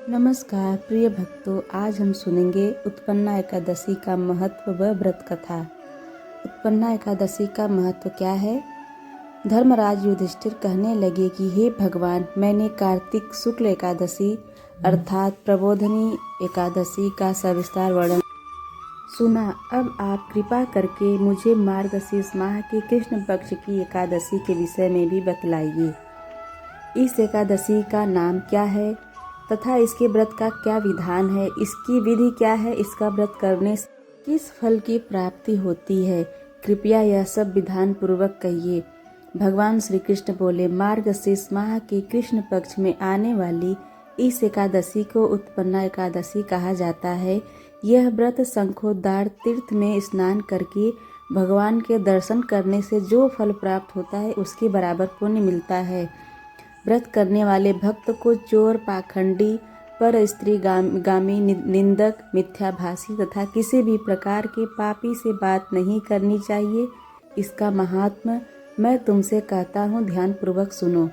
नमस्कार प्रिय भक्तों, आज हम सुनेंगे उत्पन्ना एकादशी का महत्व व व्रत कथा। उत्पन्ना एकादशी का महत्व क्या है? धर्मराज युधिष्ठिर कहने लगे कि हे भगवान, मैंने कार्तिक शुक्ल एकादशी अर्थात प्रबोधनी एकादशी का सविस्तार वर्णन सुना। अब आप कृपा करके मुझे मार्गशीर्ष माह की कृष्ण पक्ष की एकादशी के विषय में भी बतलाइए। इस एकादशी का नाम क्या है तथा इसके व्रत का क्या विधान है, इसकी विधि क्या है, इसका व्रत करने से किस फल की प्राप्ति होती है, कृपया यह सब विधान पूर्वक कहिए। भगवान श्री कृष्ण बोले, मार्गशीर्ष माह के कृष्ण पक्ष में आने वाली इस एकादशी को उत्पन्ना एकादशी कहा जाता है। यह व्रत शंखोद्धार तीर्थ में स्नान करके भगवान के दर्शन करने से जो फल प्राप्त होता है उसके बराबर पुण्य मिलता है। व्रत करने वाले भक्त को चोर, पाखंडी, पर स्त्री गामी, निंदक, मिथ्याभाषी तथा किसी भी प्रकार के पापी से बात नहीं करनी चाहिए। इसका महात्म्य मैं तुमसे कहता हूँ, ध्यान पूर्वक सुनो।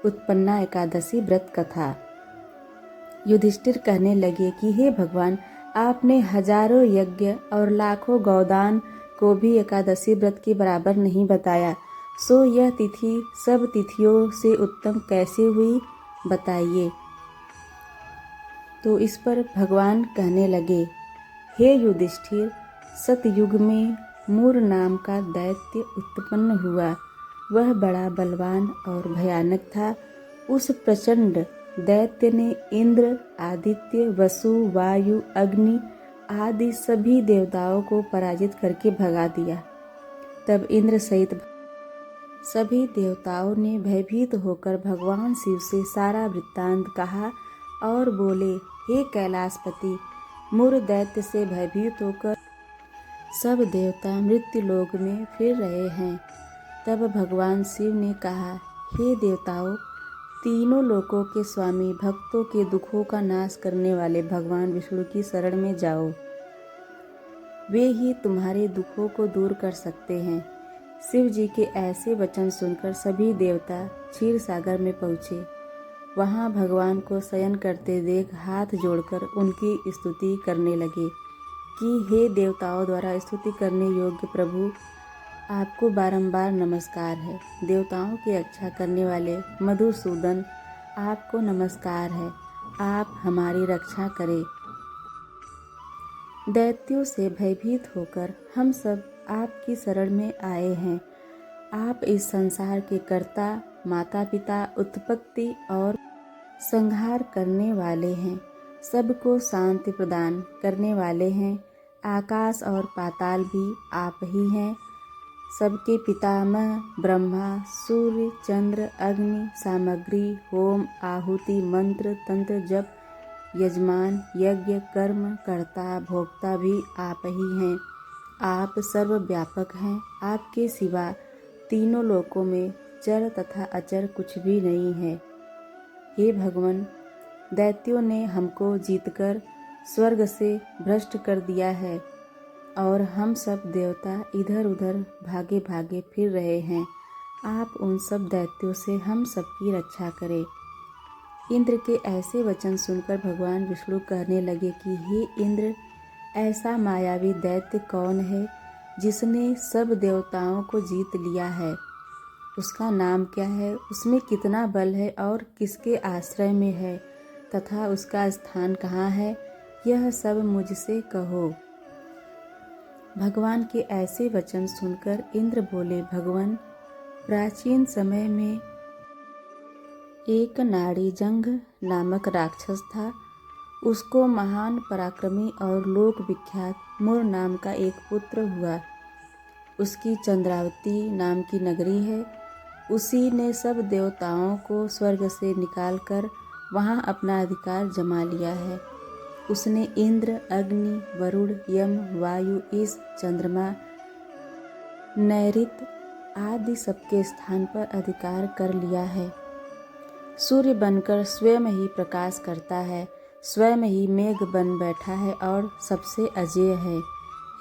उत्पन्ना एकादशी व्रत कथा। युधिष्ठिर कहने लगे कि हे भगवान, आपने हजारों यज्ञ और लाखों गौदान को भी एकादशी व्रत के बराबर नहीं बताया, सो यह तिथि सब तिथियों से उत्तम कैसे हुई, बताइए। तो इस पर भगवान कहने लगे, हे युधिष्ठिर, सतयुग में मूर नाम का दैत्य उत्पन्न हुआ। वह बड़ा बलवान और भयानक था। उस प्रचंड दैत्य ने इंद्र, आदित्य, वसु, वायु, अग्नि आदि सभी देवताओं को पराजित करके भगा दिया। तब इंद्र सहित सभी देवताओं ने भयभीत होकर भगवान शिव से सारा वृत्तांत कहा और बोले, हे कैलाशपति, मूर दैत्य से भयभीत होकर सब देवता मृत्यु लोक में फिर रहे हैं। तब भगवान शिव ने कहा, हे देवताओं, तीनों लोकों के स्वामी, भक्तों के दुखों का नाश करने वाले भगवान विष्णु की शरण में जाओ। वे ही तुम्हारे दुखों को दूर कर सकते हैं। शिव जी के ऐसे वचन सुनकर सभी देवता क्षीर सागर में पहुँचे। वहाँ भगवान को शयन करते देख हाथ जोड़कर उनकी स्तुति करने लगे कि हे देवताओं द्वारा स्तुति करने योग्य प्रभु, आपको बारंबार नमस्कार है। देवताओं की रक्षा करने वाले मधुसूदन, आपको नमस्कार है। आप हमारी रक्षा करें। दैत्यों से भयभीत होकर हम सब आपकी शरण में आए हैं। आप इस संसार के कर्ता, माता पिता, उत्पत्ति और संहार करने वाले हैं। सबको शांति प्रदान करने वाले हैं। आकाश और पाताल भी आप ही हैं। सबके पितामह ब्रह्मा, सूर्य, चंद्र, अग्नि, सामग्री, होम, आहुति, मंत्र, तंत्र, जप, यजमान, यज्ञ, कर्म, कर्ता, भोक्ता भी आप ही हैं। आप सर्वव्यापक हैं। आपके सिवा तीनों लोकों में चर तथा अचर कुछ भी नहीं है। हे भगवान, दैत्यों ने हमको जीतकर स्वर्ग से भ्रष्ट कर दिया है और हम सब देवता इधर उधर भागे भागे फिर रहे हैं। आप उन सब दैत्यों से हम सबकी रक्षा करें। इंद्र के ऐसे वचन सुनकर भगवान विष्णु कहने लगे कि हे इंद्र, ऐसा मायावी दैत्य कौन है जिसने सब देवताओं को जीत लिया है? उसका नाम क्या है? उसमें कितना बल है और किसके आश्रय में है तथा उसका स्थान कहाँ है? यह सब मुझसे कहो। भगवान के ऐसे वचन सुनकर इंद्र बोले, भगवान, प्राचीन समय में एक नाड़ी जंघ नामक राक्षस था। उसको महान पराक्रमी और लोक विख्यात मूर नाम का एक पुत्र हुआ। उसकी चंद्रावती नाम की नगरी है। उसी ने सब देवताओं को स्वर्ग से निकालकर वहाँ अपना अधिकार जमा लिया है। उसने इंद्र, अग्नि, वरुण, यम, वायु, ईश, चंद्रमा, नैऋत आदि सबके स्थान पर अधिकार कर लिया है। सूर्य बनकर स्वयं ही प्रकाश करता है, स्वयं ही मेघ बन बैठा है और सबसे अजेय है।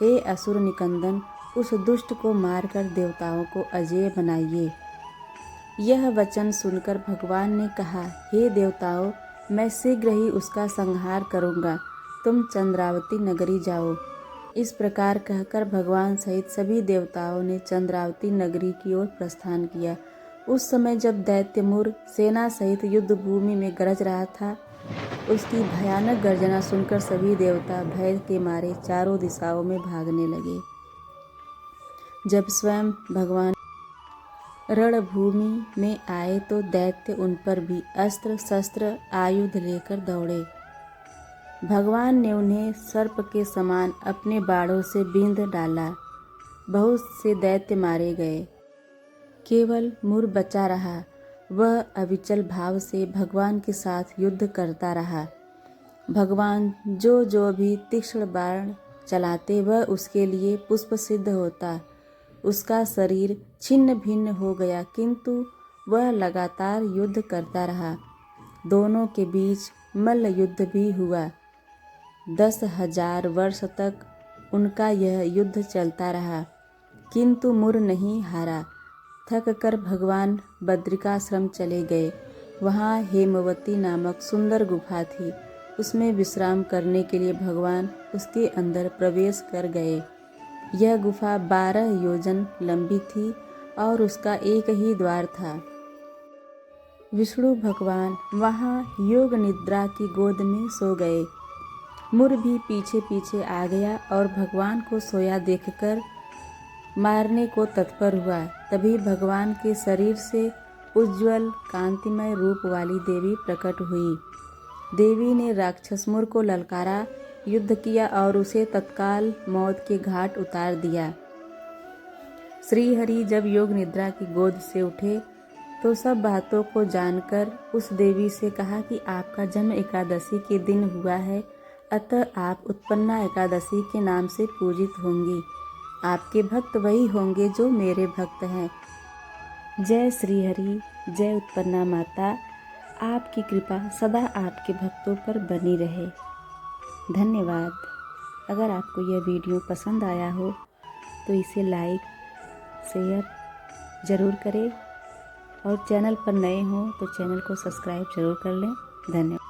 हे असुर निकंदन, उस दुष्ट को मारकर देवताओं को अजेय बनाइए। यह वचन सुनकर भगवान ने कहा, हे देवताओं, मैं शीघ्र ही उसका संहार करूँगा, तुम चंद्रावती नगरी जाओ। इस प्रकार कहकर भगवान सहित सभी देवताओं ने चंद्रावती नगरी की ओर प्रस्थान किया। उस समय जब दैत्यमुर सेना सहित युद्ध भूमि में गरज रहा था, उसकी भयानक गर्जना सुनकर सभी देवता भय के मारे चारों दिशाओं में भागने लगे। जब स्वयं भगवान रणभूमि में आए तो दैत्य उन पर भी अस्त्र शस्त्र आयुध लेकर दौड़े। भगवान ने उन्हें सर्प के समान अपने बाणों से बींध डाला। बहुत से दैत्य मारे गए, केवल मुर बचा रहा। वह अविचल भाव से भगवान के साथ युद्ध करता रहा। भगवान जो भी तीक्ष्ण बाण चलाते वह उसके लिए पुष्प सिद्ध होता। उसका शरीर छिन्न भिन्न हो गया, किंतु वह लगातार युद्ध करता रहा। दोनों के बीच मल्ल युद्ध भी हुआ। 10,000 वर्ष तक उनका यह युद्ध चलता रहा, किंतु मुर नहीं हारा। थक कर भगवान बद्रिकाश्रम चले गए। वहाँ हेमवती नामक सुंदर गुफा थी। उसमें विश्राम करने के लिए भगवान उसके अंदर प्रवेश कर गए। यह गुफा 12 योजन लंबी थी और उसका एक ही द्वार था। विष्णु भगवान वहाँ योग निद्रा की गोद में सो गए। मुर भी पीछे पीछे आ गया और भगवान को सोया देखकर मारने को तत्पर हुआ। तभी भगवान के शरीर से उज्ज्वल कांतिमय रूप वाली देवी प्रकट हुई। देवी ने राक्षस मुर को ललकारा, युद्ध किया और उसे तत्काल मौत के घाट उतार दिया। श्रीहरि जब योग निद्रा की गोद से उठे तो सब बातों को जानकर उस देवी से कहा कि आपका जन्म एकादशी के दिन हुआ है, अतः आप उत्पन्ना एकादशी के नाम से पूजित होंगी। आपके भक्त वही होंगे जो मेरे भक्त हैं। जय श्रीहरि, जय उत्पन्ना माता। आपकी कृपा सदा आपके भक्तों पर बनी रहे। धन्यवाद। अगर आपको यह वीडियो पसंद आया हो तो इसे लाइक शेयर ज़रूर करें और चैनल पर नए हो तो चैनल को सब्सक्राइब ज़रूर कर लें। धन्यवाद।